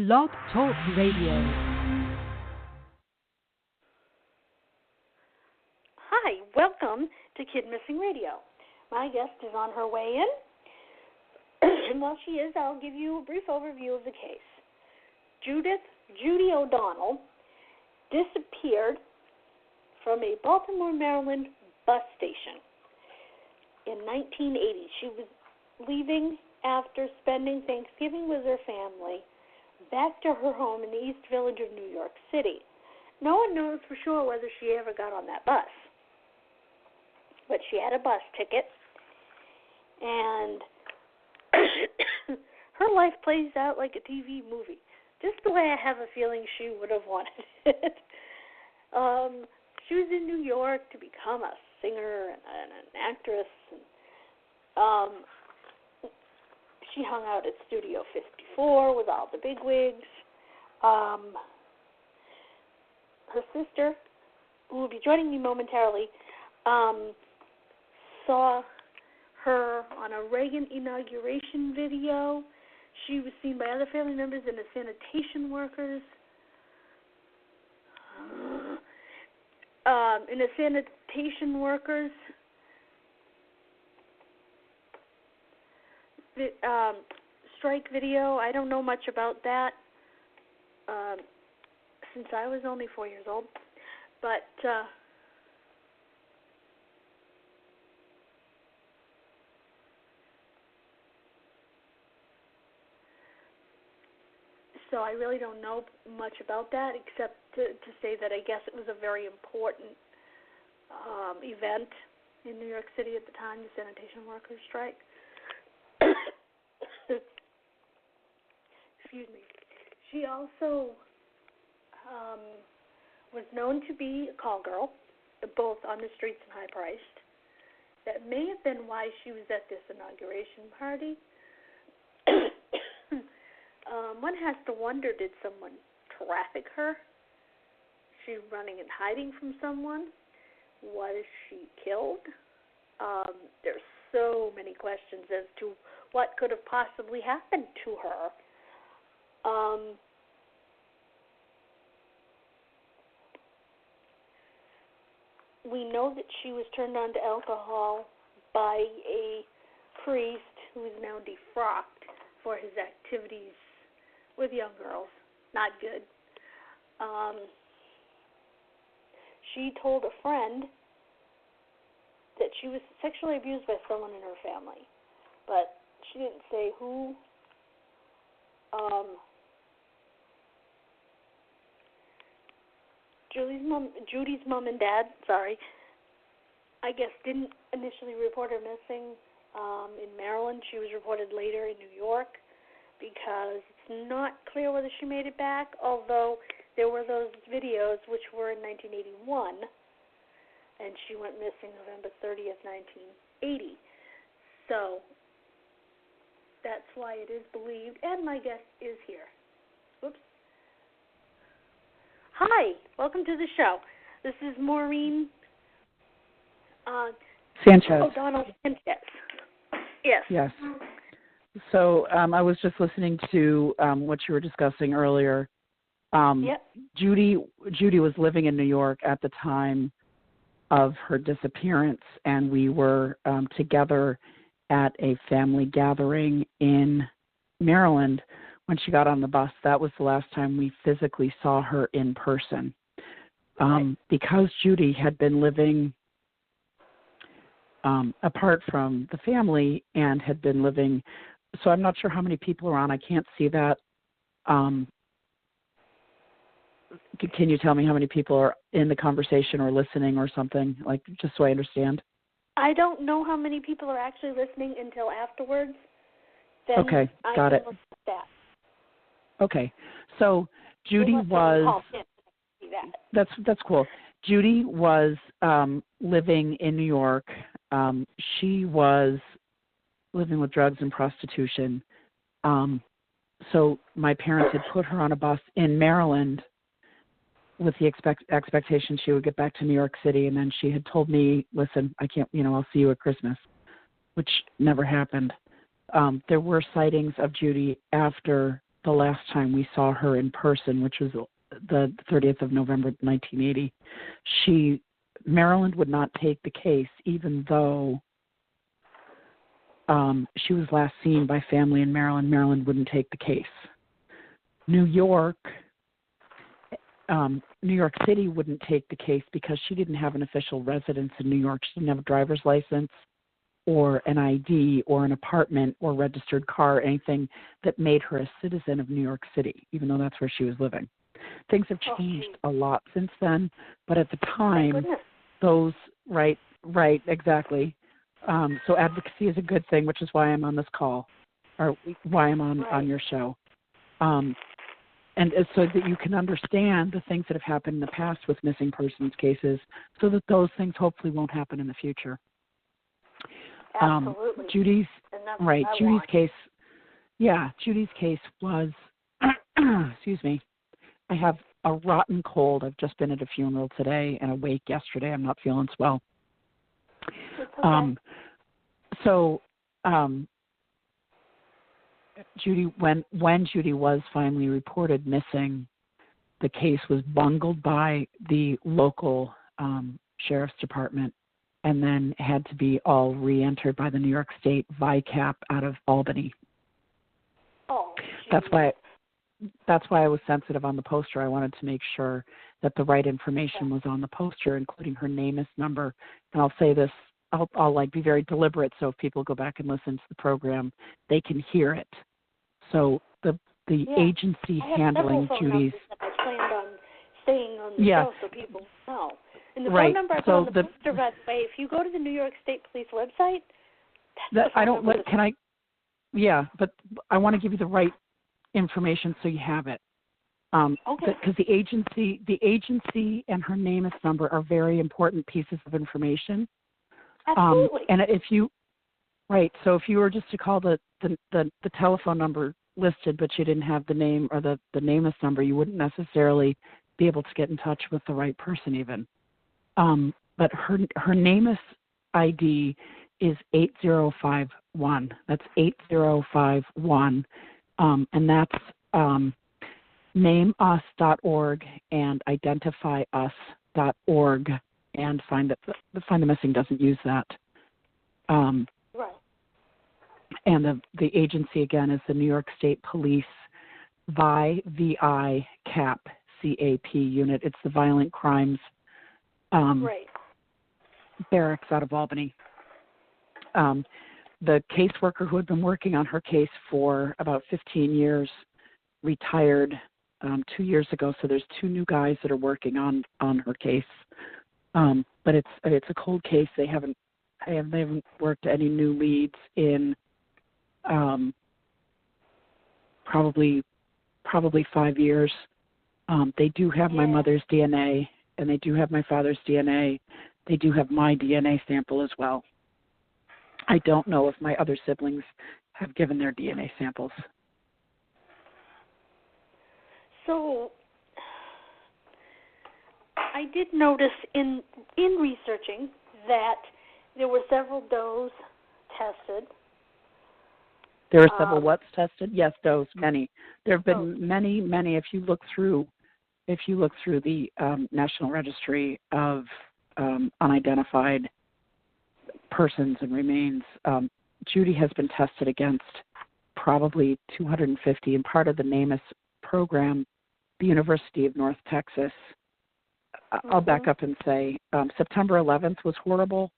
Blog Talk Radio. Hi, welcome to Kidmissing Radio. My guest is on her way in, and while she is, I'll give you a brief overview of the case. Judy O'Donnell disappeared from a Baltimore, Maryland bus station in 1980. She was leaving after spending Thanksgiving with her family back to her home in the East Village of New York City. No one knows for sure whether she ever got on that bus, but she had a bus ticket, and her life plays out like a TV movie, just the way I have a feeling she would have wanted it. She was in New York to become a singer and an actress, and she hung out at Studio 54 with all the bigwigs. Her sister, who will be joining me momentarily, saw her on a Reagan inauguration video. She was seen by other family members and the sanitation workers. Strike video. I don't know much about that since I was only 4 years old, but so I really don't know much about that except to say that I guess it was a very important event in New York City at the time, the sanitation workers' strike. Excuse me. She also was known to be a call girl, both on the streets and high-priced. That may have been why she was at this inauguration party. One has to wonder, did someone traffic her? Is she running and hiding from someone? Was she killed? There's so many questions as to what could have possibly happened to her. We know that she was turned on to alcohol by a priest who is now defrocked for his activities with young girls. Not good. She told a friend that she was sexually abused by someone in her family, but she didn't say who. Judy's mom and dad, I guess didn't initially report her missing in Maryland. She was reported later in New York because it's not clear whether she made it back, although there were those videos which were in 1981, and she went missing November 30th, 1980. So that's why it is believed, and my guest is here. Oops. Hi, welcome to the show. This is Maureen Sanchez. O'Donnell Sanchez. Yes. Yes. So I was just listening to what you were discussing earlier. Yep. Judy was living in New York at the time of her disappearance, and we were together at a family gathering in Maryland when she got on the bus. That was the last time we physically saw her in person. Right. Because Judy had been living apart from the family and had been living, so I'm not sure how many people are on. I can't see that. Can you tell me how many people are in the conversation or listening or something, like, just so I understand? I don't know how many people are actually listening until afterwards. Then okay, got it. Look at that. Okay, so Judy was. That's cool. Judy was living in New York. She was living with drugs and prostitution. So my parents had put her on a bus in Maryland with the expectation she would get back to New York City, and then she had told me, listen, I can't, I'll see you at Christmas, which never happened. There were sightings of Judy after the last time we saw her in person, which was the 30th of November, 1980, Maryland would not take the case, even though she was last seen by family in Maryland. Maryland wouldn't take the case. New York City wouldn't take the case because she didn't have an official residence in New York. She didn't have a driver's license or an ID or an apartment or registered car, anything that made her a citizen of New York City, even though that's where she was living. Things have changed a lot since then, but at the time, those, right, exactly. So advocacy is a good thing, which is why I'm on this call, or why I'm on your show. And so that you can understand the things that have happened in the past with missing persons cases, so that those things hopefully won't happen in the future. Absolutely. Judy's case was, excuse me, I have a rotten cold. I've just been at a funeral today and a wake yesterday. I'm not feeling swell. Okay. Judy, when Judy was finally reported missing, the case was bungled by the local sheriff's department and then had to be all re-entered by the New York State VICAP out of Albany. Oh, that's why I was sensitive on the poster. I wanted to make sure that the right information was on the poster, including her NamUs number. And I'll say this, I'll like be very deliberate, so if people go back and listen to the program, they can hear it. So the agency handling Judy's. I planned on staying on the show so people know. And the phone number I put on the poster, by the way, if you go to the New York State Police website, but I want to give you the right information so you have it. Because the agency and her NamUs number are very important pieces of information. Absolutely. And if you were just to call the telephone number listed, but you didn't have the name or the NamUs number, you wouldn't necessarily be able to get in touch with the right person even. But her NamUs ID is 8051. That's 8051. And that's nameus.org and identifyus.org. And Find the Missing doesn't use that. Right. And the agency, again, is the New York State Police VI CAP, C-A-P unit. It's the Violent Crimes Barracks out of Albany. The caseworker who had been working on her case for about 15 years retired 2 years ago, so there's two new guys that are working on her case. But it's a cold case. They haven't worked any new leads in probably 5 years. They do have my mother's DNA, and they do have my father's DNA. They do have my DNA sample as well. I don't know if my other siblings have given their DNA samples. So I did notice in researching that there were several does tested. There are several what's tested? Yes, does, many. There have been many. If you look through the National Registry of Unidentified Persons and Remains, Judy has been tested against probably 250, and part of the NamUs program, the University of North Texas. I'll back up and say September 11th was horrible.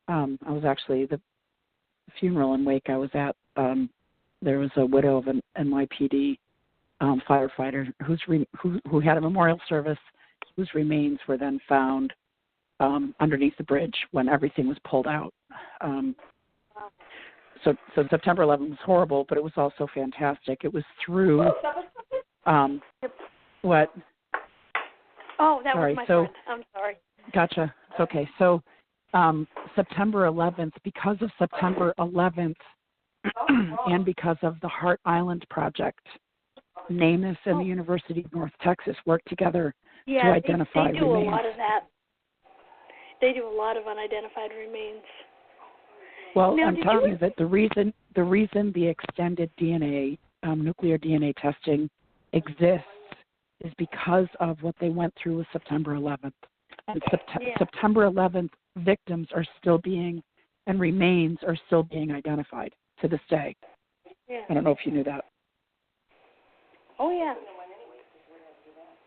I was actually the funeral and wake I was at. There was a widow of an NYPD firefighter who had a memorial service, whose remains were then found underneath the bridge when everything was pulled out. So September 11th was horrible, but it was also fantastic. It was through what? Oh, that was my friend. I'm sorry. Gotcha. It's okay. So September 11th, because of September 11th and because of the Hart Island Project, NamUs and the University of North Texas worked together to identify remains. They do a lot of that. They do a lot of unidentified remains. Well, now, I'm telling you that the reason the extended DNA nuclear DNA testing exists is because of what they went through with September 11th. And September 11th victims are still being, and remains are still being identified to this day. Yeah. I don't know if you knew that. Oh, yeah.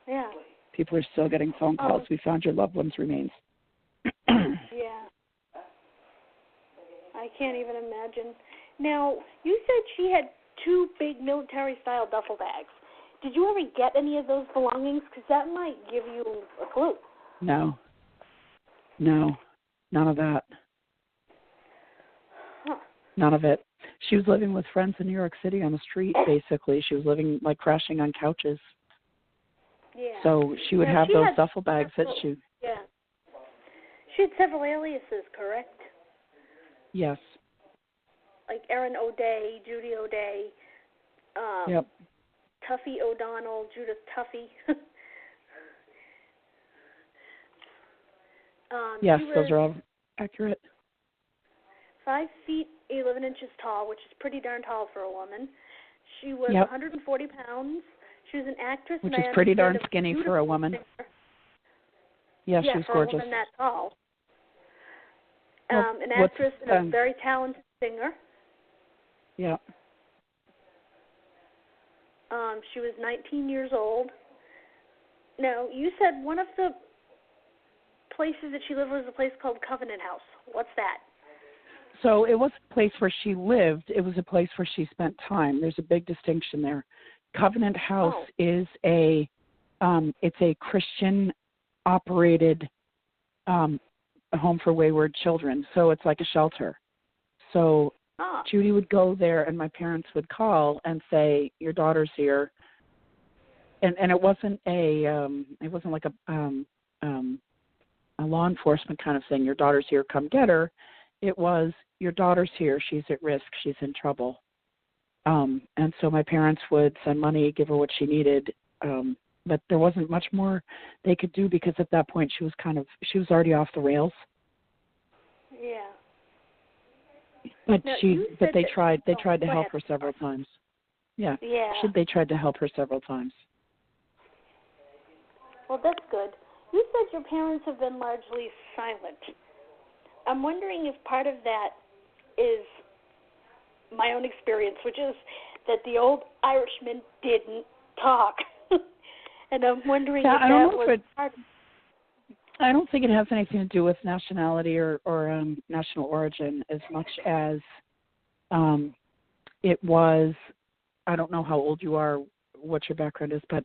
Yeah. People are still getting phone calls. We found your loved one's remains. Yeah. I can't even imagine. Now, you said she had 2 big military-style duffel bags. Did you ever get any of those belongings? Because that might give you a clue. No, none of that. Huh. None of it. She was living with friends in New York City on the street, basically. She was living, like, crashing on couches. Yeah. So she would have those duffel bags that she... Yeah. She had several aliases, correct? Yes. Like Erin O'Day, Judy O'Day, yep. Tuffy O'Donnell, Judith Tuffy. Yes, those are all accurate. 5 feet 11 inches tall, which is pretty darn tall for a woman. She was 140 pounds. She was an actress. Which is pretty darn skinny for a woman. Yeah, she was gorgeous. For a woman that tall. Well, an actress and a very talented singer. Yeah. She was 19 years old. Now, you said one of the places that she lived was a place called Covenant House. What's that? So it wasn't a place where she lived. It was a place where she spent time. There's a big distinction there. Covenant House is it's a Christian-operated home for wayward children. So it's like a shelter. So Judy would go there, and my parents would call and say, "Your daughter's here." And it wasn't like a law enforcement kind of thing. Your daughter's here, come get her. It was, your daughter's here. She's at risk. She's in trouble. And so my parents would send money, give her what she needed. But there wasn't much more they could do because at that point she was already off the rails. Yeah. But they tried to help her several times. Yeah. Yeah. They tried to help her several times. Well, that's good. You said your parents have been largely silent. I'm wondering if part of that is my own experience, which is that the old Irishmen didn't talk. And I'm wondering if that was part of it. I don't think it has anything to do with nationality or national origin as much as it was, I don't know how old you are, what your background is, but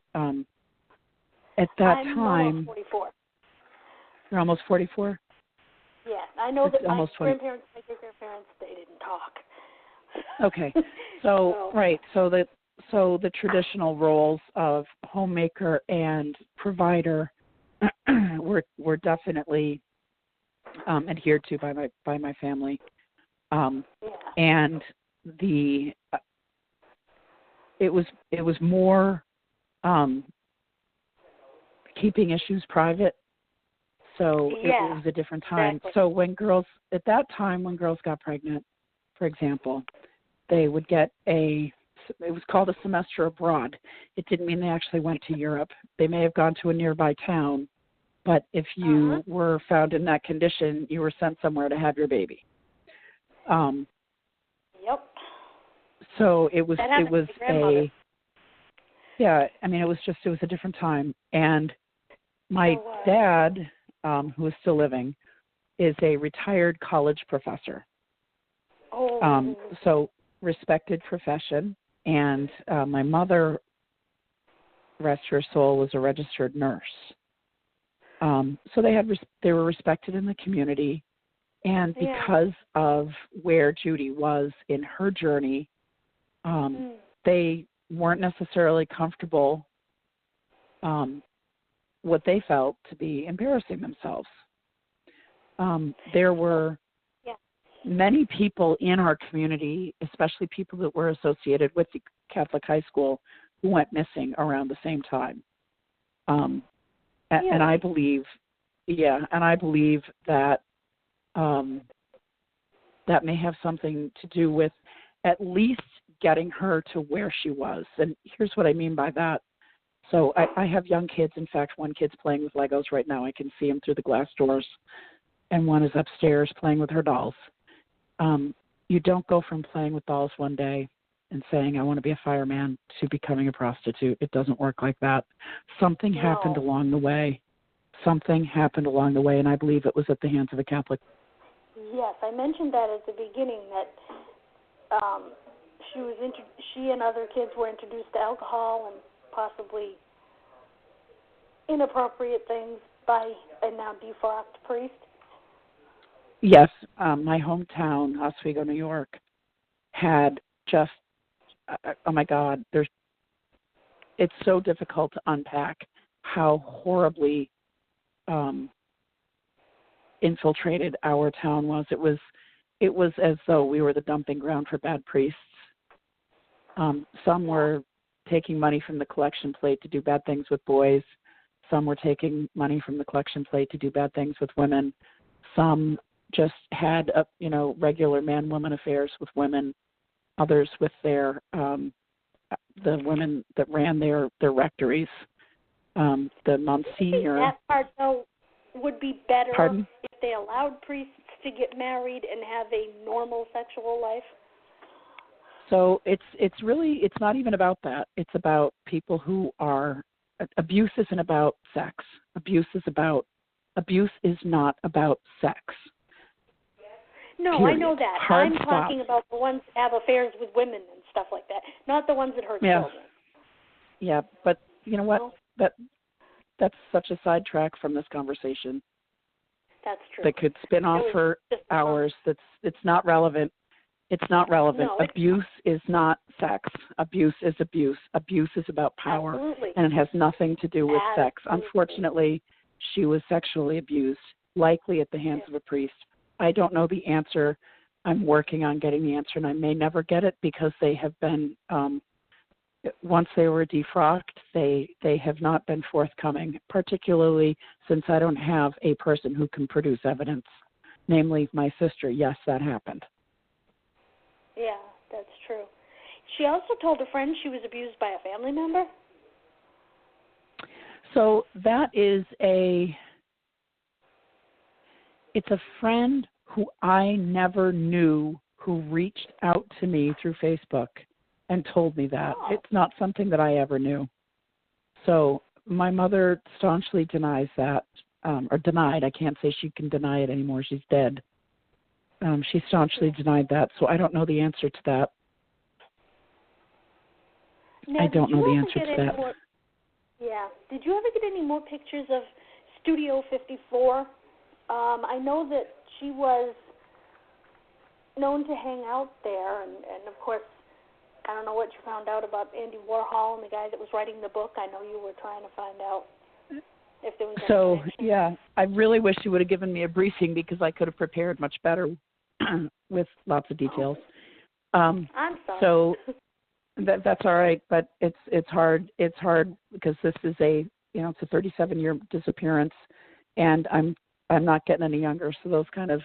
at that time... I'm almost 44. You're almost 44? Yeah, I know that my grandparents, my great-grandparents, they didn't talk. Okay, so right, so the traditional roles of homemaker and provider were definitely adhered to by my family, and it was more keeping issues private. So it was a different time. Exactly. So at that time when girls got pregnant, for example, they would get it was called a semester abroad. It didn't mean they actually went to Europe. They may have gone to a nearby town, but if you were found in that condition, you were sent somewhere to have your baby. Yep. So it was it was a different time. And my dad, who is still living, is a retired college professor. So respected profession. And my mother, rest her soul, was a registered nurse. So they were respected in the community. And because of where Judy was in her journey, they weren't necessarily comfortable what they felt to be embarrassing themselves. There were many people in our community, especially people that were associated with the Catholic high school, who went missing around the same time. And I believe that that may have something to do with at least getting her to where she was. And here's what I mean by that. So I have young kids. In fact, one kid's playing with Legos right now. I can see him through the glass doors. And one is upstairs playing with her dolls. You don't go from playing with dolls one day and saying, I want to be a fireman, to becoming a prostitute. It doesn't work like that. Something happened along the way. Something happened along the way, and I believe it was at the hands of a Catholic. Yes, I mentioned that at the beginning, that she and other kids were introduced to alcohol and possibly inappropriate things by a now defrocked priest. Yes, my hometown, Oswego, New York, had just, oh my God, it's so difficult to unpack how horribly infiltrated our town was. It was as though we were the dumping ground for bad priests. Some were taking money from the collection plate to do bad things with boys. Some were taking money from the collection plate to do bad things with women. Some just had regular man-woman affairs with women. Others with the women that ran their rectories. The Monsignor. That part though would be better. Pardon? If they allowed priests to get married and have a normal sexual life. So it's not even about that. It's about people who are, abuse isn't about sex. Abuse is not about sex. No, Period. I know that. Hard I'm stop. talking about the ones that have affairs with women and stuff like that, not the ones that hurt children. Yeah, but you know what? That's such a sidetrack from this conversation. That's true. That could spin off for hours. It's not relevant. It's not relevant. No, abuse is not sex. Abuse is abuse. Abuse is about power. Absolutely. And it has nothing to do with sex. Unfortunately, she was sexually abused, likely at the hands of a priest. I don't know the answer. I'm working on getting the answer, and I may never get it because they have been, once they were defrocked, they have not been forthcoming, particularly since I don't have a person who can produce evidence, namely my sister. Yes, that happened. Yeah, that's true. She also told a friend she was abused by a family member? So that is it's a friend who I never knew who reached out to me through Facebook and told me that. Oh. It's not something that I ever knew. So my mother staunchly denies that, or denied. I can't say she can deny it anymore. She's dead. She staunchly denied that, so I don't know the answer to that. Now, I don't know the answer to that. Did you ever get any more pictures of Studio 54? I know that she was known to hang out there, and of course, I don't know what you found out about Andy Warhol and the guy that was writing the book. I know you were trying to find out if there was any connection. Yeah, I really wish you would have given me a briefing because I could have prepared much better with lots of details. I'm sorry. So that's all right, but it's hard. It's hard because this is it's a 37-year disappearance, and I'm not getting any younger, so those kind of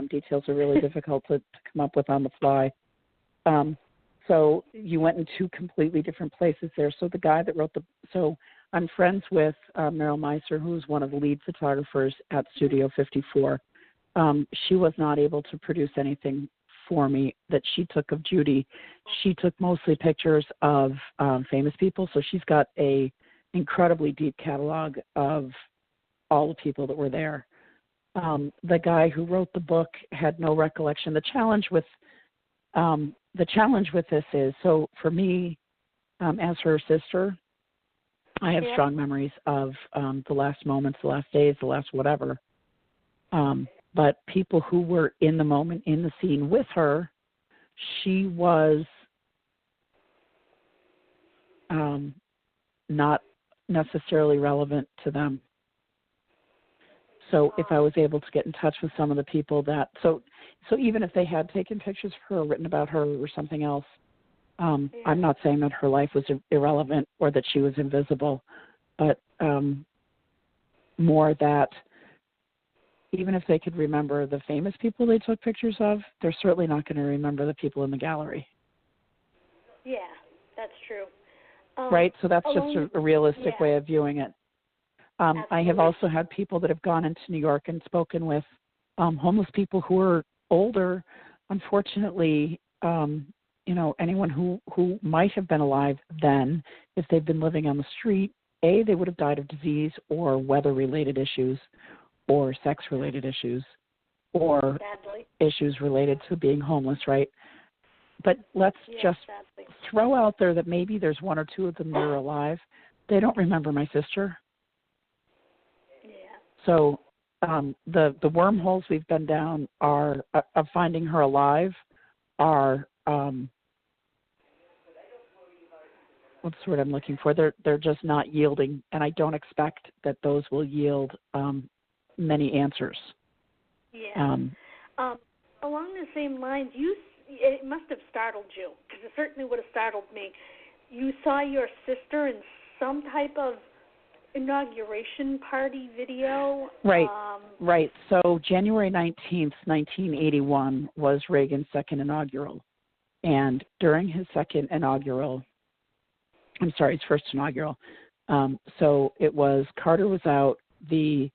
details are really difficult to come up with on the fly. So you went in two completely different places there. So the guy that wrote so I'm friends with Meryl Meiser, who's one of the lead photographers at Studio 54. She was not able to produce anything for me that she took of Judy. She took mostly pictures of famous people, so she's got a incredibly deep catalog of all the people that were there. The guy who wrote the book had no recollection. The challenge with this is, so for me, as her sister, I have strong memories of the last moments, the last days, the last whatever. But people who were in the moment, in the scene with her, she was not necessarily relevant to them. So if I was able to get in touch with some of the people that, so even if they had taken pictures of her or written about her or something else, I'm not saying that her life was irrelevant or that she was invisible, but more that even if they could remember the famous people they took pictures of, they're certainly not going to remember the people in the gallery. Yeah, that's true. Right? So that's just a realistic way of viewing it. I have also had people that have gone into New York and spoken with homeless people who are older. Unfortunately, anyone who might have been alive then, if they've been living on the street, they would have died of disease or weather-related issues or sex-related issues or issues related to being homeless, right? But let's just throw out there that maybe there's one or two of them that are alive. They don't remember my sister. So the wormholes we've been down are of finding her alive are what's the word I'm looking for? They're just not yielding, and I don't expect that those will yield many answers. Yeah. Along the same lines, it must have startled you, because it certainly would have startled me. You saw your sister in some type of inauguration party video. Right, right. So January 19th, 1981 was Reagan's second inaugural. And during his first inaugural, so it was, Carter was out, the,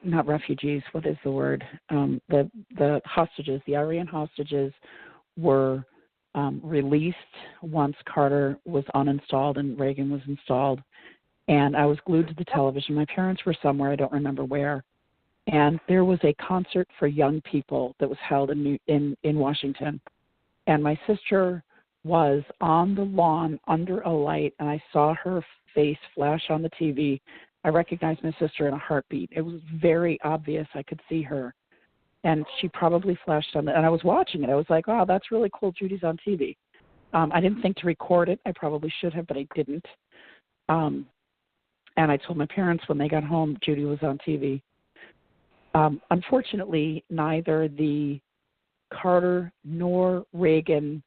not refugees, what is the word? The hostages, the Iranian hostages were released once Carter was uninstalled and Reagan was installed. And I was glued to the television. My parents were somewhere, I don't remember where. And there was a concert for young people that was held in Washington. And my sister was on the lawn under a light, and I saw her face flash on the TV. I recognized my sister in a heartbeat. It was very obvious. I could see her. And she probably flashed on and I was watching it. I was like, oh, that's really cool. Judy's on TV. I didn't think to record it. I probably should have, but I didn't. And I told my parents when they got home, Judy was on TV. Unfortunately, neither the Carter nor Reagan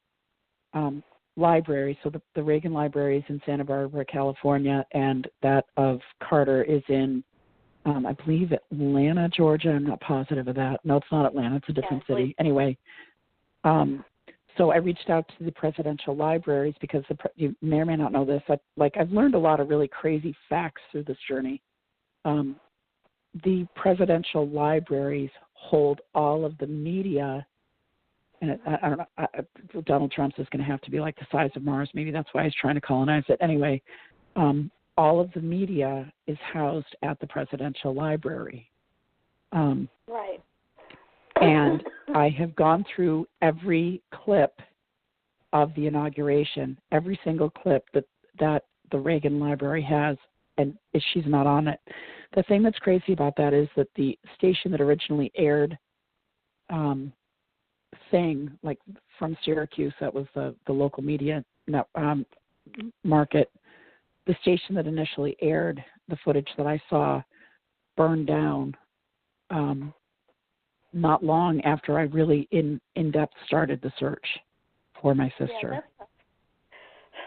library, so the Reagan library is in Santa Barbara, California, and that of Carter is in I believe Atlanta, Georgia. I'm not positive of that. No, it's not Atlanta. It's a different city. Anyway, so I reached out to the presidential libraries because you may or may not know this. I've learned a lot of really crazy facts through this journey. The presidential libraries hold all of the media, and I don't know. Donald Trump's is going to have to be like the size of Mars. Maybe that's why he's trying to colonize it. Anyway. All of the media is housed at the presidential library. Right. And I have gone through every clip of the inauguration, every single clip that the Reagan Library has, and she's not on it. The thing that's crazy about that is that the station that originally aired sang, like from Syracuse, that was the local media market. The station that initially aired the footage that I saw burned down not long after I really in-depth started the search for my sister.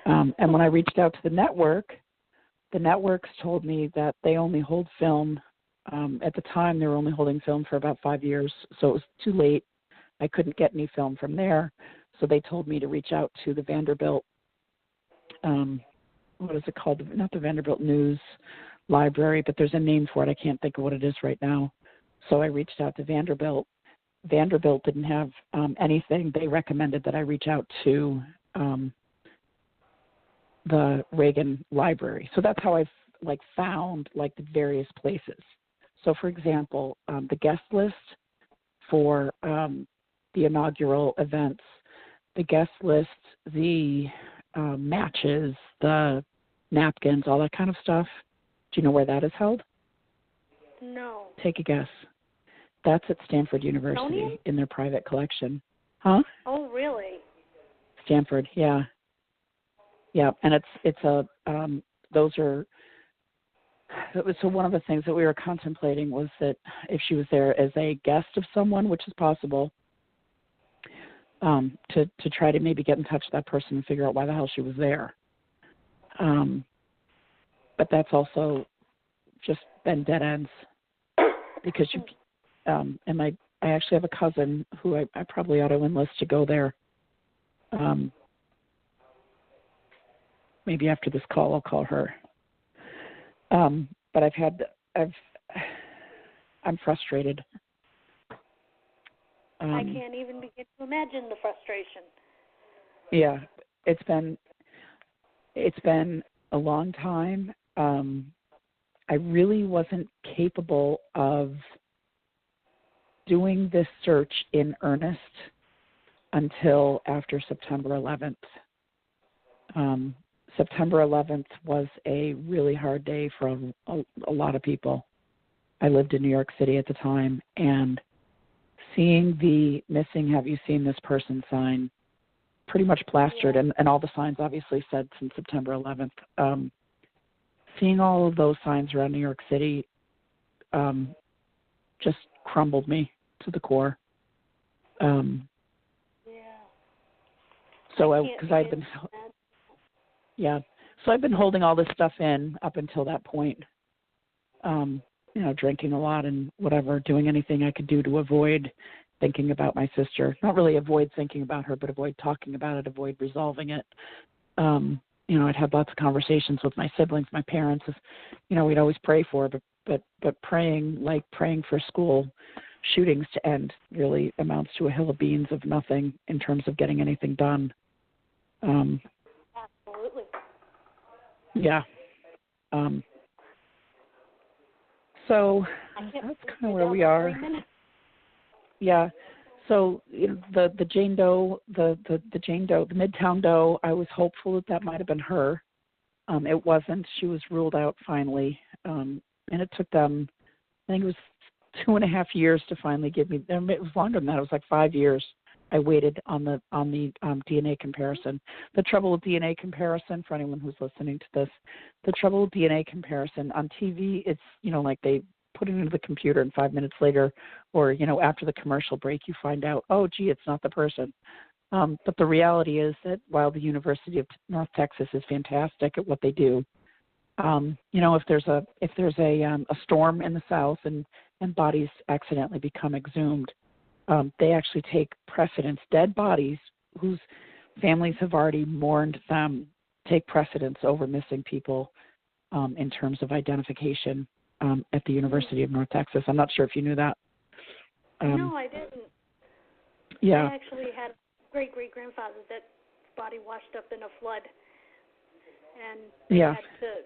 And when I reached out to the networks told me that they only hold film. At the time, they were only holding film for about 5 years, so it was too late. I couldn't get any film from there, so they told me to reach out to the Vanderbilt what is it called? Not the Vanderbilt News Library, but there's a name for it. I can't think of what it is right now. So I reached out to Vanderbilt. Vanderbilt didn't have anything. They recommended that I reach out to the Reagan Library. So that's how I've found the various places. So for example, the guest list for the inaugural events, the guest list, the matches, the napkins, all that kind of stuff. Do you know where that is held? No. Take a guess. That's at Stanford University in their private collection. Huh? Oh, really? Stanford, yeah. Yeah, and it's a those are. So one of the things that we were contemplating was that if she was there as a guest of someone, which is possible, to try to maybe get in touch with that person and figure out why the hell she was there. But that's also just been dead ends because you, and I actually have a cousin who I probably ought to enlist to go there. Maybe after this call, I'll call her. But I'm frustrated. I can't even begin to imagine the frustration. Yeah, it's been a long time. I really wasn't capable of doing this search in earnest until after September 11th. September 11th was a really hard day for a lot of people. I lived in New York City at the time, and seeing the missing, have you seen this person sign pretty much plastered, and all the signs obviously said since September 11th. Seeing all of those signs around New York City just crumbled me to the core. So because I'd been... Yeah, so I've been holding all this stuff in up until that point, drinking a lot and whatever, doing anything I could do to avoid thinking about my sister. Not really avoid thinking about her, but avoid talking about it, avoid resolving it. I'd had lots of conversations with my siblings, my parents. We'd always pray for her, but praying, like praying for school shootings to end, really amounts to a hill of beans of nothing in terms of getting anything done. Absolutely. Yeah. So that's kind of where we are. Yeah. So the Jane Doe, the Midtown Doe, I was hopeful that might have been her. It wasn't. She was ruled out finally, and it took them, I think it was 2.5 years to finally give me. It was longer than that. It was like 5 years. I waited on the DNA comparison. The trouble with DNA comparison, for anyone who's listening to this, the trouble with DNA comparison on TV, it's like they put it into the computer and 5 minutes later, or after the commercial break, you find out, oh gee, it's not the person. But the reality is that while the University of North Texas is fantastic at what they do, if there's a storm in the south and bodies accidentally become exhumed, they actually take precedence. Dead bodies whose families have already mourned them take precedence over missing people in terms of identification at the University of North Texas. I'm not sure if you knew that. No, I didn't. Yeah. I actually had great-great-grandfather that body washed up in a flood, and they had to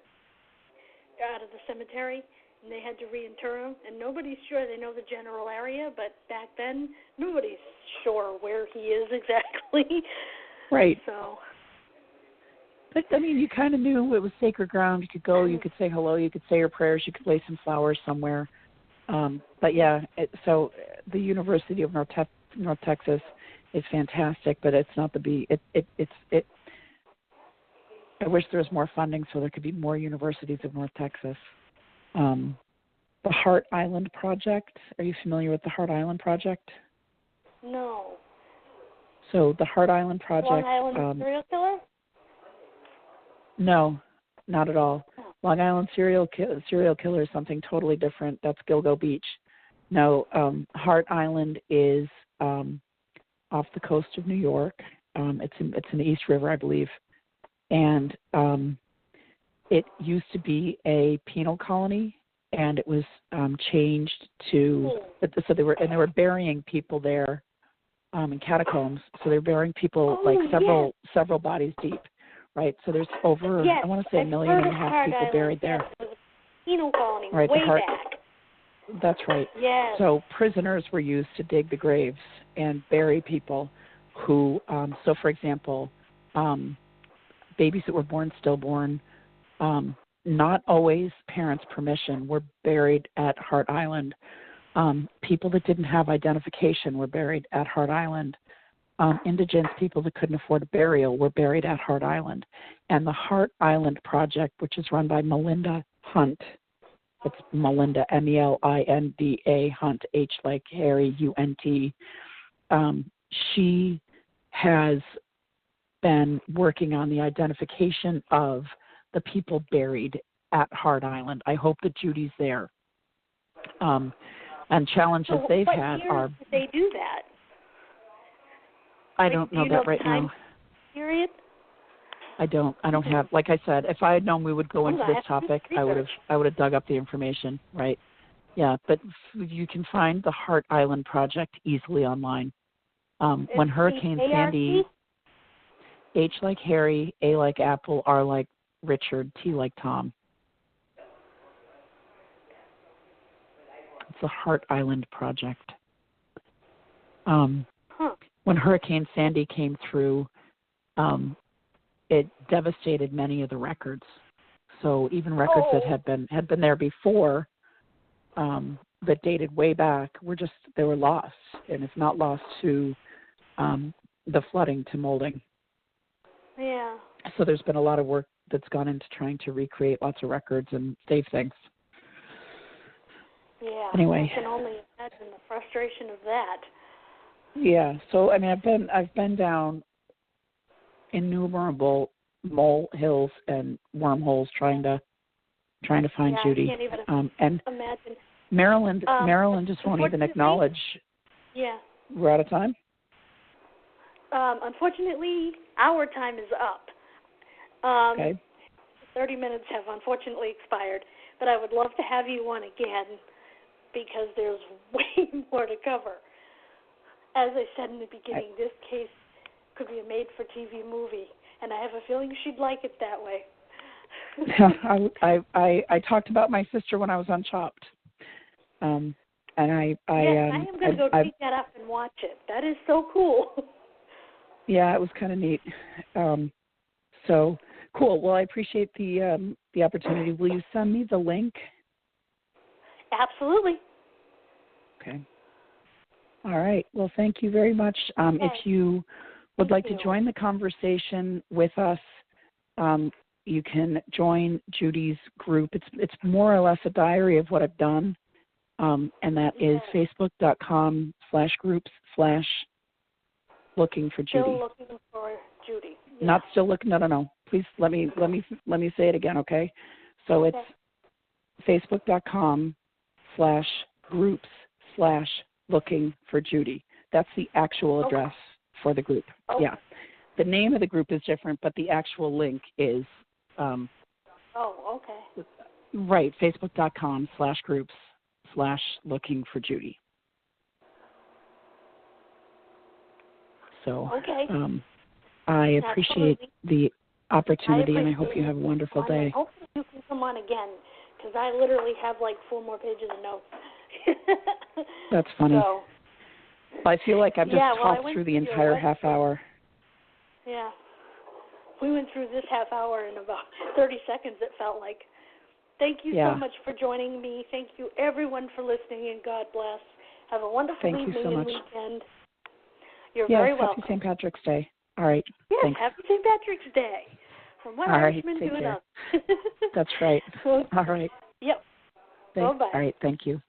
out of the cemetery, and they had to reinter him, and nobody's sure. They know the general area, but back then, nobody's sure where he is exactly. Right. So. But, you kind of knew it was sacred ground. You could go, you could say hello, you could say your prayers, you could lay some flowers somewhere. But, yeah, so the University of North Texas is fantastic, but it's not I wish there was more funding so there could be more universities of North Texas. The Heart Island Project, are you familiar with the Heart Island Project? No. So the Heart Island Project... Long Island serial killer? No, not at all. Long Island serial killer is something totally different. That's Gilgo Beach. No, Heart Island is off the coast of New York. It's in the East River, I believe. And it used to be a penal colony, and it was changed to. So they were burying people there in catacombs. So they're burying people several bodies deep, right? So there's over I want to say 1.5 million people buried there. It was a penal colony right, way back. That's right. Yes. So prisoners were used to dig the graves and bury people who. So for example. Babies that were born stillborn, not always parents' permission, were buried at Heart Island. People that didn't have identification were buried at Heart Island. Indigent people that couldn't afford a burial were buried at Heart Island. And the Heart Island Project, which is run by Melinda Hunt, it's Melinda, Melinda Hunt, H like Harry, UNT. She has been working on the identification of the people buried at Heart Island. I hope that Judy's there. And challenges they've had are. Did they do that? I don't know that right now. Period? I don't have, like I said, if I had known we would go into this topic, I would have dug up the information, right? Yeah, but you can find the Heart Island Project easily online. When Hurricane Sandy, H like Harry, A like Apple, R like Richard, T like Tom. It's the Heart Island Project. When Hurricane Sandy came through, it devastated many of the records. So even records that had been there before, that dated way back, they were lost, and if not lost to the flooding, to molding. Yeah. So there's been a lot of work that's gone into trying to recreate lots of records and save things. Yeah. Anyway. I can only imagine the frustration of that. Yeah. So I mean, I've been down innumerable mole hills and wormholes trying to find Judy. I can't even and imagine. Maryland just won't even acknowledge. Yeah. We're out of time? Unfortunately, our time is up. Okay. 30 minutes have unfortunately expired, but I would love to have you on again because there's way more to cover. As I said in the beginning, this case could be a made-for-TV movie, and I have a feeling she'd like it that way. I talked about my sister when I was on Chopped, and I am going to go pick that up and watch it. That is so cool. Yeah, it was kind of neat. So cool. Well, I appreciate the opportunity. Will you send me the link? Absolutely. Okay. All right. Well, thank you very much. If you would like to join the conversation with us, you can join Judy's group. It's more or less a diary of what I've done, and that is facebook.com/groups/looking for Judy. Still looking for Judy. Yeah. Not still looking. No. Please let me say it again, okay? So it's facebook.com/groups/looking for Judy. That's the actual address for the group. Okay. Yeah. The name of the group is different, but the actual link is right, facebook.com/groups/looking for Judy. So I appreciate the opportunity, and I hope you have a wonderful day. Hopefully you can come on again, because I literally have like 4 more pages of notes. That's funny. So, I feel like I've just talked through the entire half hour. Yeah. We went through this half hour in about 30 seconds, it felt like. Thank you so much for joining me. Thank you, everyone, for listening, and God bless. Have a wonderful evening and weekend. You're very welcome. Happy St. Patrick's Day. All right. Yes, thanks. Happy St. Patrick's Day. From one Irishman to another. That's right. All right. Yep. Bye-bye. All right. Thank you.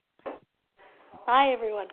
Bye, everyone.